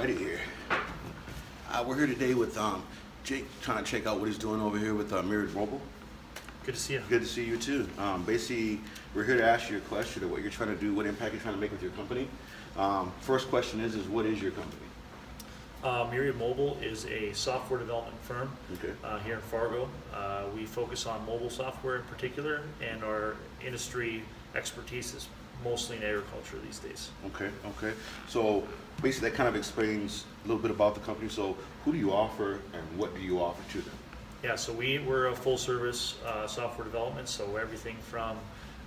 Alrighty here. We're here today with Jake, trying to check out what he's doing over here with Myraid Mobile. Good to see you. Good to see you too. Basically, we're here to ask you a question of what you're trying to do, what impact you're trying to make with your company. First question is what is your company? Myraid Mobile is a software development firm here in Fargo. We focus on mobile software in particular, and our industry expertise is mostly in agriculture these days. Okay. So basically that kind of explains a little bit about the company. So who do you offer and what do you offer to them? Yeah, so we're a full service software development, so everything from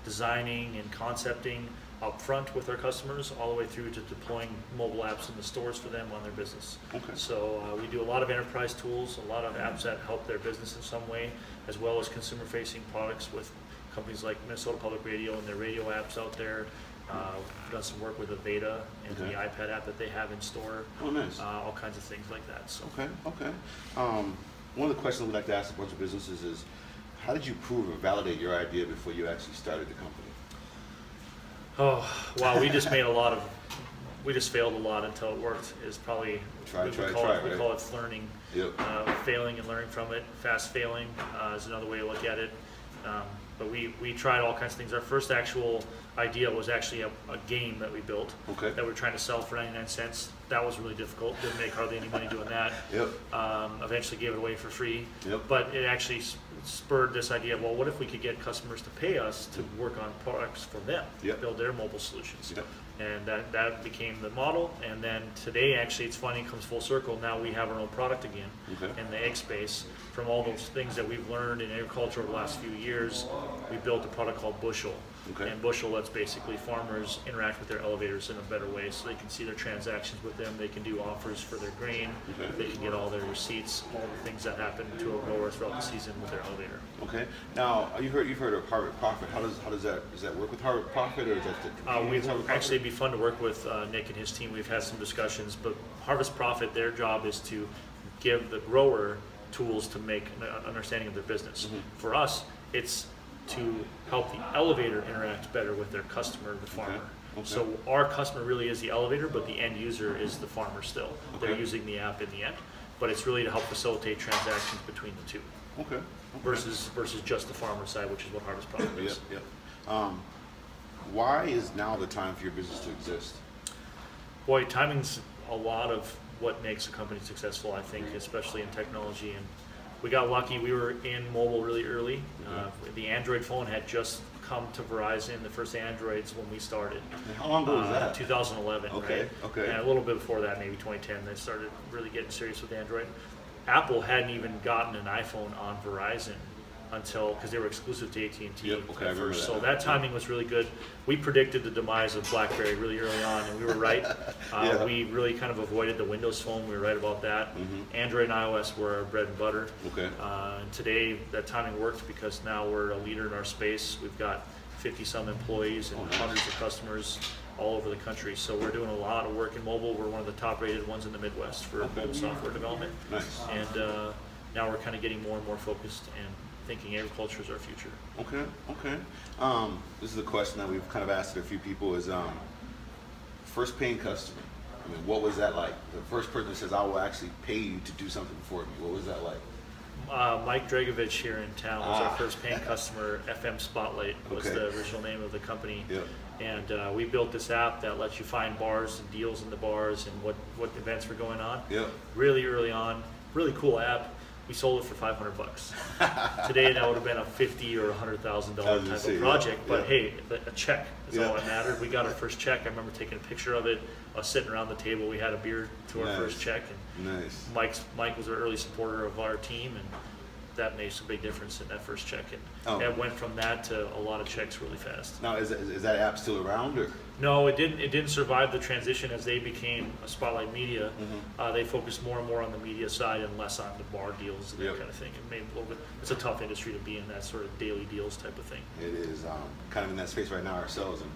designing and concepting up front with our customers all the way through to deploying mobile apps in the stores for them on their business. Okay. So we do a lot of enterprise tools, a lot of apps that help their business in some way, as well as consumer facing products with companies like Minnesota Public Radio and their radio apps out there. We've done some work with Aveda and the iPad app that they have in store. Oh, nice. All kinds of things like that. So. Okay. One of the questions we like to ask a bunch of businesses is, how did you prove or validate your idea before you actually started the company? Oh, wow, we just failed a lot until it worked is probably, we call it learning. Yep. Failing and learning from it. Fast failing is another way to look at it. But we tried all kinds of things. Our first actual idea was actually a game that we built that we were trying to sell for 99 cents. That was really difficult. Didn't make hardly any money doing that. Yep. Eventually gave it away for free. Yep. But it actually spurred this idea, well, what if we could get customers to pay us to work on products for them, build their mobile solutions? Yep. And that became the model. And then today, actually, it's funny, it comes full circle. Now we have our own product again in the egg space. From all those things that we've learned in agriculture over the last few years, we built a product called Bushel. And Bushel lets basically farmers interact with their elevators in a better way, so they can see their transactions with them, they can do offers for their grain, they can get all their receipts, all the things that happen to a grower throughout the season with their elevator. Okay. Now you've heard of Harvest Profit. How does that work with Harvest Profit, or is that Actually, it'd be fun to work with Nick and his team. We've had some discussions, but Harvest Profit, their job is to give the grower tools to make an understanding of their business. For us, it's to help the elevator interact better with their customer, the farmer. So our customer really is the elevator, but the end user is the farmer still. They're using the app in the end, but it's really to help facilitate transactions between the two. Versus just the farmer side, which is what Harvest Profit is. Why is now the time for your business to exist? Boy, timing's a lot of what makes a company successful, I think, especially in technology. And we got lucky. We were in mobile really early. The Android phone had just come to Verizon, the first Androids when we started. And how long ago was that? 2011, right? And a little bit before that, maybe 2010, they started really getting serious with Android. Apple hadn't even gotten an iPhone on Verizon until, because they were exclusive to AT&T at first. So that timing was really good. We predicted the demise of BlackBerry really early on, and we were right. We really kind of avoided the Windows Phone. We were right about that. Android and iOS were our bread and butter. And today, that timing worked because now we're a leader in our space. We've got 50-some employees and hundreds of customers all over the country. So we're doing a lot of work in mobile. We're one of the top-rated ones in the Midwest for mobile software development. And now we're kind of getting more and more focused and thinking agriculture is our future. This is a question that we've kind of asked a few people is first paying customer. I mean, what was that like? The first person that says, I will actually pay you to do something for me. What was that like? Mike Dragovich here in town was our first paying customer. FM Spotlight was the original name of the company. And we built this app that lets you find bars and deals in the bars and what events were going on. Really early on, really cool app. We sold it for $500. Today that would have been a $50,000 or $100,000 type of project, but hey, a check is all that mattered. We got our first check. I remember taking a picture of it. I was sitting around the table. We had a beer to our first check, and Mike was an early supporter of our team, and that makes a big difference in that first check. And it went from that to a lot of checks really fast. Now, is that app still around, or? No, it didn't. It didn't survive the transition as they became a Spotlight Media. They focused more and more on the media side and less on the bar deals and that kind of thing. It made a little bit. It's a tough industry to be in, that sort of daily deals type of thing. It is kind of in that space right now ourselves, and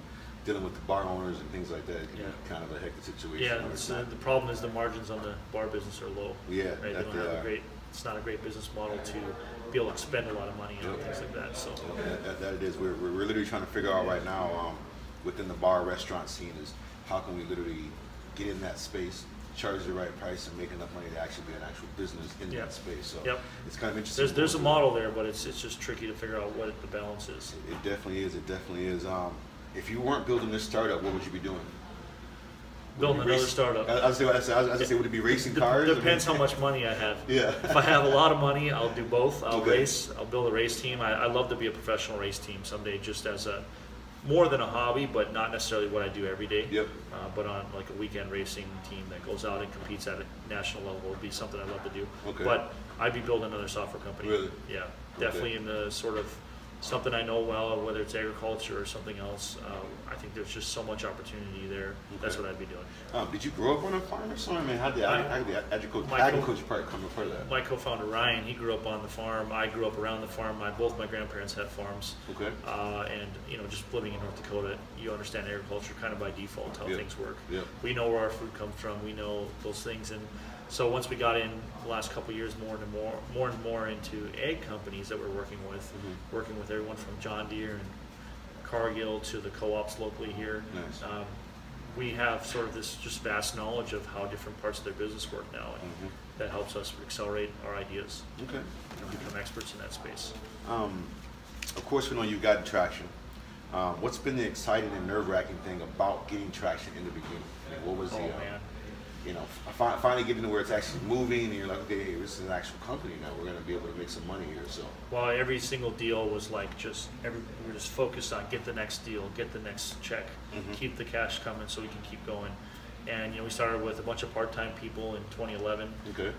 dealing with the bar owners and things like that. It can be kind of a hectic situation. The problem is the margins on the bar business are low. Right? They don't have a great. It's not a great business model to be able to spend a lot of money on things like that. So that it is. We're literally trying to figure out right now within the bar restaurant scene is how can we literally get in that space charge the right price and make enough money to actually be an actual business in that space. So it's kind of interesting. There's a model there, but it's just tricky to figure out what the balance is. It definitely is. It definitely is. If you weren't building this startup, what would you be doing? Building another startup. I was going to say, would it be racing cars? Depends how much money I have. Yeah. If I have a lot of money, I'll do both. I'll race. I'll build a race team. I love to be a professional race team someday, just as a more than a hobby, but not necessarily what I do every day. Yep. But on like a weekend racing team that goes out and competes at a national level would be something I love to do. Okay. But I'd be building another software company. Really? Yeah. Definitely in the sort of something I know well, whether it's agriculture or something else. I think there's just so much opportunity there. Okay. That's what I'd be doing. Did you grow up on a farm or something? I mean, how did the agriculture part come a part of that? My co-founder Ryan, he grew up on the farm. I grew up around the farm. Both my grandparents had farms. Okay. And just living in North Dakota, you understand agriculture kind of by default how things work. Yep. We know where our food comes from. We know those things, and so once we got in the last couple of years more and more into ag companies that we're working with everyone from John Deere and Cargill to the co-ops locally here. Nice. We have sort of this just vast knowledge of how different parts of their business work now, and that helps us accelerate our ideas. Okay. And become experts in that space. Of course, we know you've gotten traction. What's been the exciting and nerve-wracking thing about getting traction in the beginning? I mean, what was finally getting to where it's actually moving, and you're like, okay, hey, this is an actual company now. We're going to be able to make some money here. So, well, every single deal was like we're just focused on get the next deal, get the next check, keep the cash coming so we can keep going. And we started with a bunch of part-time people in 2011. Okay.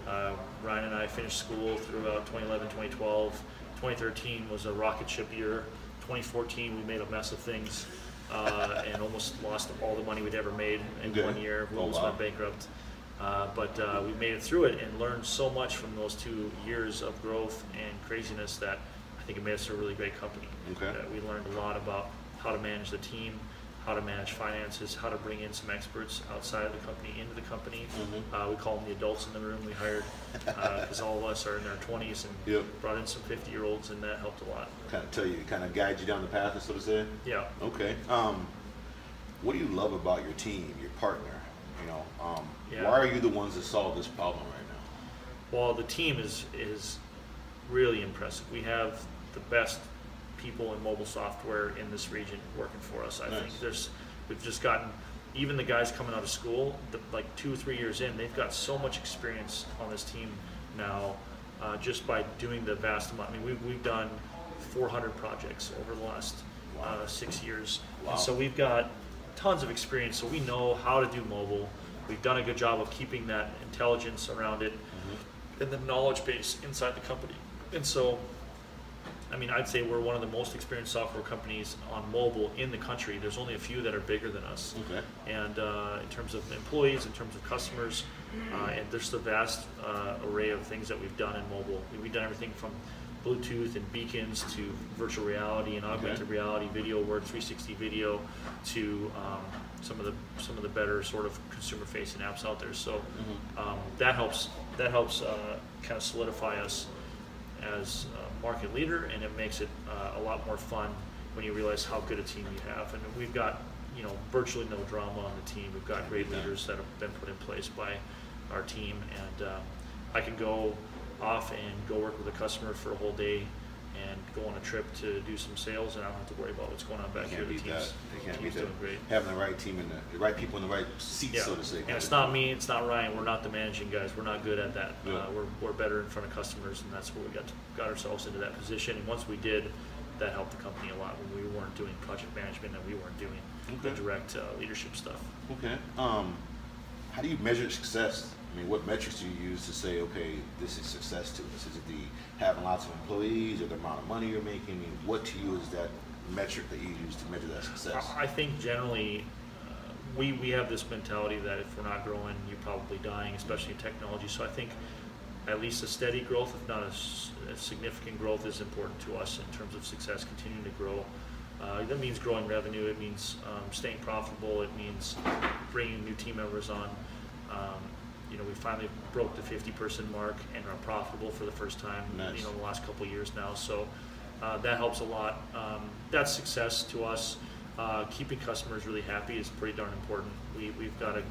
Ryan and I finished school throughout 2011, 2012. 2013 was a rocket ship year. 2014 we made a mess of things. And almost lost all the money we'd ever made in 1 year. We almost went bankrupt. But we made it through it and learned so much from those 2 years of growth and craziness that I think it made us a really great company. Okay. We learned a lot about how to manage the team, how to manage finances, how to bring in some experts outside of the company into the company. We call them the adults in the room we hired because all of us are in our 20s and brought in some 50-year-olds, and that helped a lot. Kind of guide you down the path, so to say? Yeah. Okay. What do you love about your team, your partner? Why are you the ones that solve this problem right now? Well, the team is really impressive. We have the best people in mobile software in this region working for us. I think we've just gotten, even the guys coming out of school, like 2 or 3 years in, they've got so much experience on this team now, just by doing the vast amount. I mean, we've done 400 projects over the last 6 years. Wow. And so we've got tons of experience, so we know how to do mobile. We've done a good job of keeping that intelligence around it and the knowledge base inside the company. And so, I mean, I'd say we're one of the most experienced software companies on mobile in the country. There's only a few that are bigger than us. Okay. And in terms of employees, in terms of customers, and there's the vast array of things that we've done in mobile. We've done everything from Bluetooth and beacons to virtual reality and augmented reality, video work, 360 video, to some of the better sort of consumer-facing apps out there. So that helps kind of solidify us as a market leader, and it makes it a lot more fun when you realize how good a team you have. And we've got virtually no drama on the team. We've got great leaders that have been put in place by our team, and I can go off and go work with a customer for a whole day and go on a trip to do some sales, and I don't have to worry about what's going on back here. The team's doing great. Having the right team and the right people in the right seats, so to say. And it's not me, it's not Ryan. We're not the managing guys. We're not good at that. We're better in front of customers, and that's where we got ourselves into that position. And once we did, that helped the company a lot when we weren't doing project management and we weren't doing the direct leadership stuff. Okay. How do you measure success? I mean, what metrics do you use to say, okay, this is success to us? Is it having lots of employees, or the amount of money you're making? I mean, what to you is that metric that you use to measure that success? I think generally we have this mentality that if we're not growing, you're probably dying, especially in technology. So I think at least a steady growth, if not a significant growth, is important to us in terms of success, continuing to grow. That means growing revenue. It means staying profitable. It means bringing new team members on. We finally broke the 50-person mark and are profitable for the first time. Nice. The last couple of years now. So that helps a lot. That's success to us. Keeping customers really happy is pretty darn important. We've got a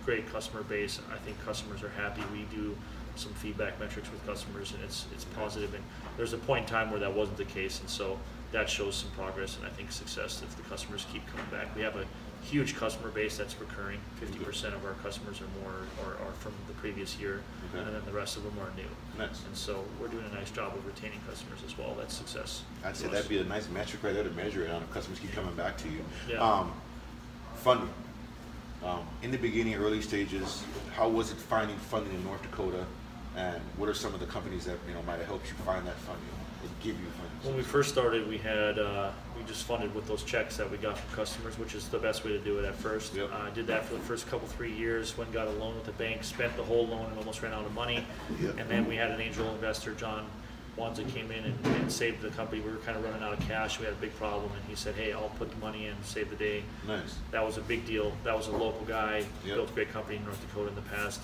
great customer base. I think customers are happy. We do some feedback metrics with customers, and it's positive. And there's a point in time where that wasn't the case, and so that shows some progress and I think success if the customers keep coming back. We have a huge customer base that's recurring. 50% of our customers or more are from the previous year, and then the rest of them are new. Nice. And so we're doing a nice job of retaining customers as well. That's success. I'd say that'd be a nice metric right there to measure it on if customers keep coming back to you. Yeah. Funding. In the beginning, early stages, how was it finding funding in North Dakota, and what are some of the companies that might have helped you find that funding and give you funding? When we first started, we had we just funded with those checks that we got from customers, which is the best way to do it at first. Yep. I did that for the first 3 years. Went and got a loan with the bank, spent the whole loan, and almost ran out of money. Yep. And then we had an angel investor, John Wanza, came in and saved the company. We were kind of running out of cash. We had a big problem, and he said, "Hey, I'll put the money in, save the day." Nice. That was a big deal. That was a local guy, Yep. built a great company in North Dakota in the past,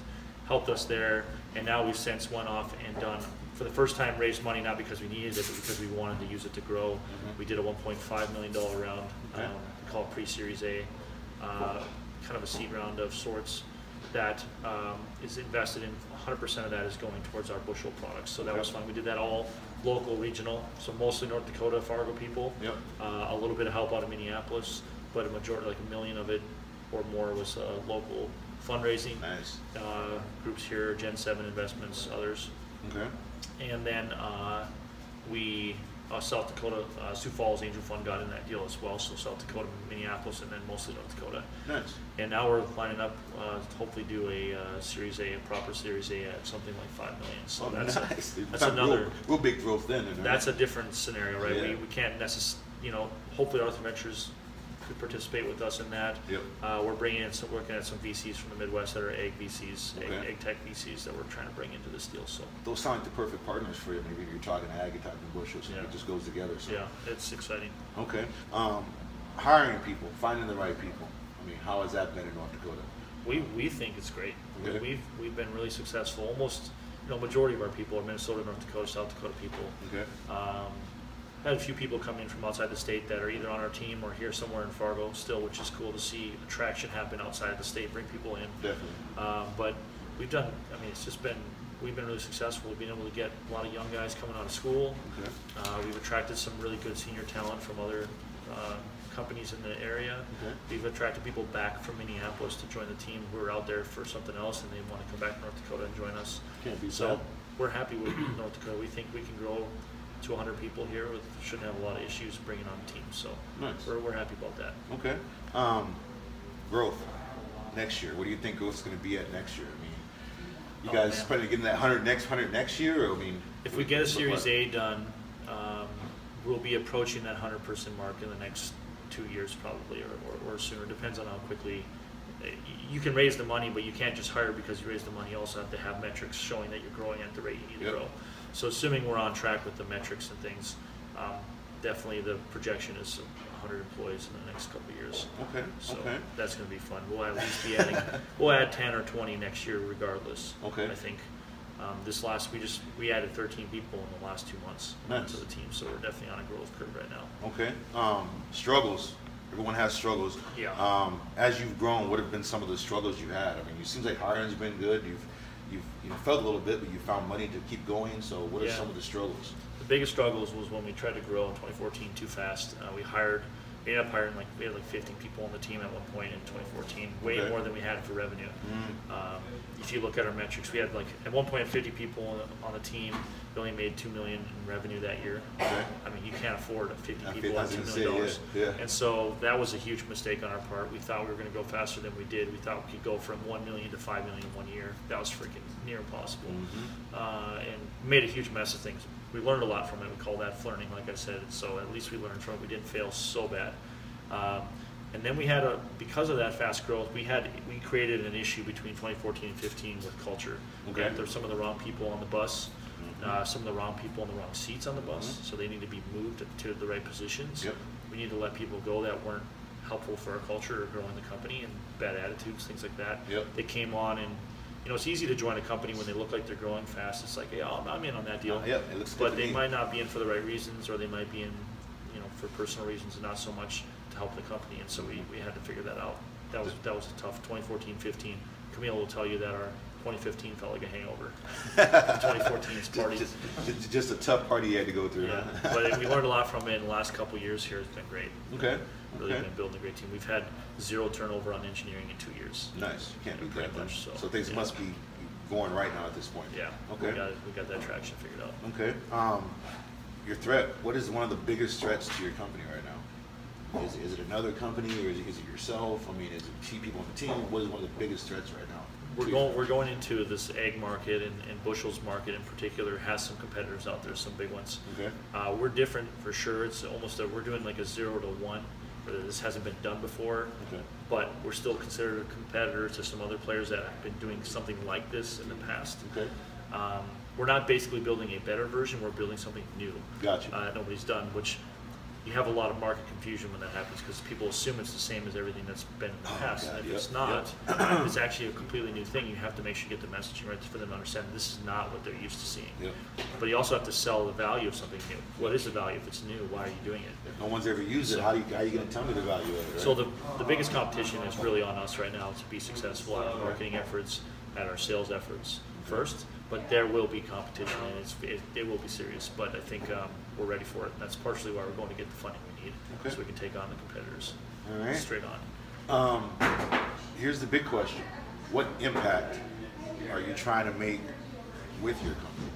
helped us there, and now we've since went off and done, for the first time, raised money not because we needed it, but because we wanted to use it to grow. Mm-hmm. We did a $1.5 million round, Okay. we call it pre-Series A, kind of a seed round of sorts that is invested in. 100% of that is going towards our bushel products, so that Okay. was fun. We did that all local, regional, so mostly North Dakota, Fargo people. Yep. A little bit of help out of Minneapolis, but a majority, like $1 million of it or more, was local fundraising. Nice. Groups here, Gen 7 Investments, others. Okay. And then we, South Dakota, Sioux Falls Angel Fund got in that deal as well, so South Dakota, Minneapolis, and then mostly North Dakota. Nice. And now we're lining up to hopefully do a Series A, a proper Series A at something like $5 million. So that's nice. that's another real big growth then. Right? That's a different scenario, right? Yeah. We can't necessarily, hopefully Arthur Ventures could participate with us in that. Yep. We're bringing in working at some VCs from the Midwest that are egg VCs, Okay. egg tech VCs that we're trying to bring into this deal. So Those sound like the perfect partners for you. Maybe you're talking ag, you're talking bushels, so Yeah. it just goes together. So. yeah, it's exciting. Okay. Hiring people, finding the right people. I mean, how has that been in North Dakota? We think it's great. Okay. We've been really successful. Almost, majority of our people are Minnesota, North Dakota, South Dakota people. Okay. Had a few people come in from outside the state that are either on our team or here somewhere in Fargo still, which is cool to see attraction happen outside of the state, bring people in. Definitely. But we've done, we've been really successful. We've been able to get a lot of young guys coming out of school. Okay. We've attracted some really good senior talent from other companies in the area. Okay. We've attracted people back from Minneapolis to join the team who are out there for something else and they want to come back to North Dakota and join us. Can't be So sad. we're happy with North Dakota. We think we can grow to 100 people here. We shouldn't have a lot of issues bringing on teams. So Nice. we're happy about that. Okay. Growth next year. What do you think growth is going to be at next year? I mean, you guys planning to get in that 100 next year? Or, I mean, if we get a Series A done, we'll be approaching that 100-person mark in the next 2 years probably, or sooner. Depends on how quickly. You can raise the money, but you can't just hire because you raise the money. You also have to have metrics showing that you're growing at the rate you need to grow. So assuming we're on track with the metrics and things, definitely the projection is 100 employees in the next couple of years. Okay. So Okay. that's going to be fun. We'll at least be adding, we'll add 10 or 20 next year regardless. Okay. I think we added 13 people in the last 2 months Nice. to the team, so we're definitely on a growth curve right now. Okay. Struggles. Everyone has struggles. Yeah. As you've grown, what have been some of the struggles you had? I mean, it seems like hiring's been good. You've felt a little bit, but you found money to keep going. So what are some of the struggles? The biggest struggles was when we tried to grow in 2014 too fast. We ended up hiring we had 15 people on the team at one point in 2014, way more than we had for revenue. If you look at our metrics, we had at one point 50 people on the team. We only made $2 million in revenue that year. Okay. I mean, you can't afford 50 people on $2 million. Yeah. And so that was a huge mistake on our part. We thought we were going to go faster than we did. We thought we could go from 1 million to 5 million in 1 year. That was freaking near impossible. And made a huge mess of things. We learned a lot from it. We call that learning, like I said. So at least we learned from it. We didn't fail so bad. And then we had because of that fast growth, we created an issue between 2014 and 15 with culture. Okay. There's some of the wrong people on the bus, some of the wrong people in the wrong seats on the bus, so they need to be moved to the right positions. Yep. We need to let people go that weren't helpful for our culture or growing the company, and bad attitudes, things like that. Yep. They came on, and it's easy to join a company when they look like they're growing fast. It's like, yeah, I'm in on that deal. It looks good but to they me. might not be in for the right reasons, or they might be in, for personal reasons and not so much to help the company. And so we had to figure that out. That was a tough 2014-15 Camille will tell you that our 2015 felt like a hangover. 2014's party. Just a tough party you had to go through. Yeah, but we learned a lot from it in the last couple of years here. It's been great. Okay. Really been building a great team. We've had 0 turnover on engineering in 2 years. Nice. You can't beat that much. So things yeah. must be going right now at this point. Yeah. Okay. We got that traction figured out. Okay. Your threat. What is one of the biggest threats to your company right now? Is it another company, or is it yourself? I mean, is it key people on the team? What is one of the biggest threats right now? We're going into this egg market, and bushels market in particular has some competitors out there, some big ones. Okay. We're different for sure. It's almost we're doing like a 0 to 1. This hasn't been done before, okay. But we're still considered a competitor to some other players that have been doing something like this in the past. Okay. We're not basically building a better version. We're building something new. Gotcha. Nobody's done, which you have a lot of market confusion when that happens because people assume it's the same as everything that's been in the past. God, and if it's not, it's actually a completely new thing. You have to make sure you get the messaging right for them to understand this is not what they're used to seeing. Yep. But you also have to sell the value of something new. What is the value if it's new? Why are you doing it? If no one's ever used it, how are you going to tell me the value of it? Right? So the biggest competition is really on us right now to be successful at our marketing efforts, at our sales efforts first. But there will be competition, and it will be serious. But I think we're ready for it. And that's partially why we're going to get the funding we need, so we can take on the competitors. All right. Straight on. Here's the big question: what impact are you trying to make with your company?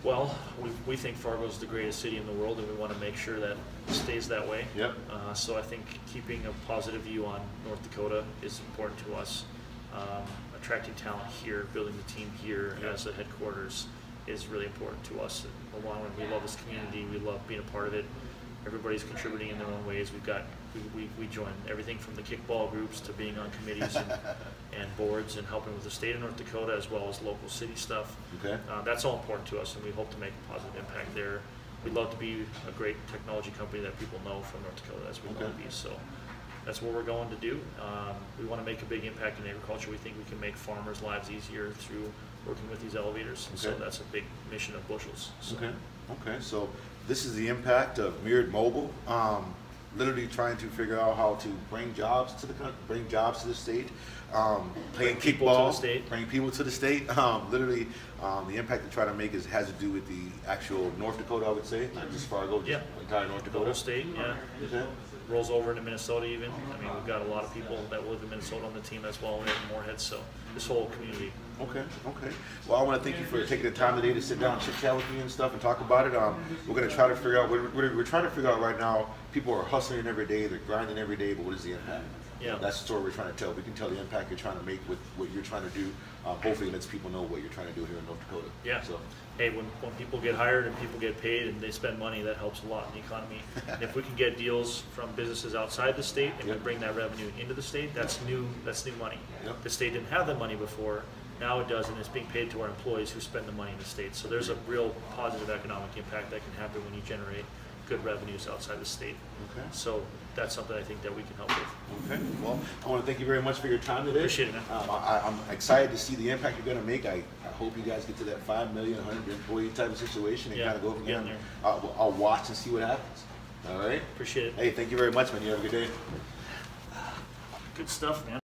Well, we think Fargo is the greatest city in the world, and we want to make sure that it stays that way. Yep. So I think keeping a positive view on North Dakota is important to us. Attracting talent here, building the team here as the headquarters is really important to us. In the long run, we love this community. We love being a part of it. Everybody's contributing in their own ways. We join everything from the kickball groups to being on committees and boards and helping with the state of North Dakota as well as local city stuff. Okay. That's all important to us, and we hope to make a positive impact there. We'd love to be a great technology company that people know from North Dakota as we want to be. So that's what we're going to do. We want to make a big impact in agriculture. We think we can make farmers' lives easier through working with these elevators. Okay. So that's a big mission of Bushels. So. Okay. Okay. So this is the impact of Myraid Mobile. Literally trying to figure out how to bring jobs to the state, playing kickball, bring people to the state. Literally, the impact to try to make has to do with the actual North Dakota, I would say, not just Fargo, just entire North Dakota. The whole state, yeah. Okay. Rolls over into Minnesota even. I mean, we've got a lot of people that live in Minnesota on the team as well, and Moorhead, so this whole community. Okay, okay. Well, I want to thank you for taking the time today to sit down and chit-chat with me and stuff and talk about it. We're going to try to figure out, we're trying to figure out right now, people are hustling every day, they're grinding every day, but what is the impact? Yeah. That's the story we're trying to tell. We can tell the impact you're trying to make with what you're trying to do. Hopefully it lets people know what you're trying to do here in North Dakota. Yeah. So, hey, when people get hired and people get paid and they spend money, that helps a lot in the economy. And if we can get deals from businesses outside the state and we bring that revenue into the state, that's new money. Yep. The state didn't have that money before. Now it does, and it's being paid to our employees who spend the money in the state. So there's a real positive economic impact that can happen when you generate good revenues outside the state. Okay. So that's something I think that we can help with. Okay. Well, I want to thank you very much for your time today. Appreciate it, man. I'm excited to see the impact you're going to make. I hope you guys get to that 5 million, 100 employee type of situation and kind of go from there. I'll watch and see what happens. All right. Appreciate it. Hey, thank you very much, man. You have a good day. Good stuff, man.